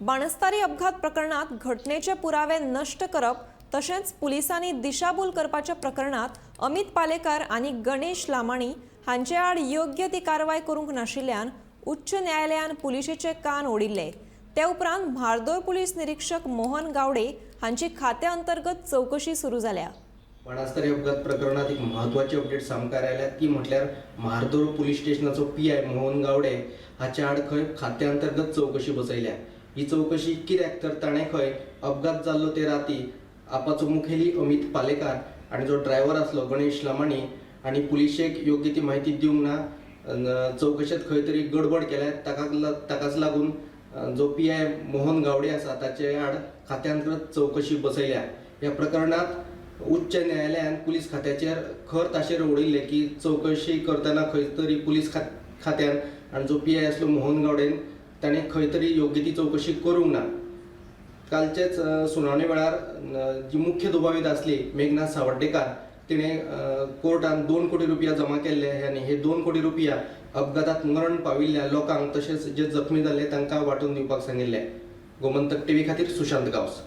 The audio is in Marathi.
बाणस्तारी अपघात प्रकरणात घटनेचे पुरावे नष्ट करप तशेंच पुलिसांनी दिशाभूल करपाच्या प्रकरणात अमित पालेकार आणि गणेश लामाणी हांचे आड योग्य ती कारवाय करूंक नाशिल्ल्यान उच्च न्यायालयान पुलिशेचे कान ओडिल्ले। ते उपरांत म्हार्दोळ पुलीस निरीक्षक मोहन गावडे हांची खात्या अंतर्गत चौकशी सुरू जाल्या। बाणस्तारी अपघात प्रकरणात एक महत्वाची अपडेट सामकार आयल्या ती म्हटल्यार म्हार्दोळ पुलीस स्टेशनाचो पीआय मोहन गावडे हाच्या आड खंय खात्या अंतर्गत चौकशी बसयल्या। ही चौकशी कित्याक तर ताणें खंय अपघात जाल्लो ते राती आपाचो मुखेली अमित पालेकार आणि जो ड्रायव्हर आसलो गणेश लामाणी आणि पुलिशेक योग्य ती माहिती दिवंक ना, चौकशेंत खंय तरी गडबड केल्या। ताकाच लागून जो पीआय मोहन गावडे आसा ताचे आड खात्या अंतर्गत चौकशी बसयल्या। ह्या प्रकरणात उच्च न्यायालयान पुलीस खात्याचेर खर ताशेर ओडिल्ले की चौकशी करतना खंय तरी पुलीस खात्यान आणि जो पीआय आसलो मोहन गावडेन ताणें खंय तरी योग्य ती चौकशी करूंक ना। कालचेच सुनावणे वेळार जी मुख्य दुबावीत आसली मेघना सावर्डेकार तिणें कोर्टान 2 कोटी रुपया जमा केल्ले आनी हे 2 कोटी रुपया अपघातात मरण पाविल्ल्या लोकांक तशेंच जे जखमी जाल्ले तांकां वांटून दिवपाक सांगिल्ले। गोमंतक टीव्ही खातीर सुशांत गावस।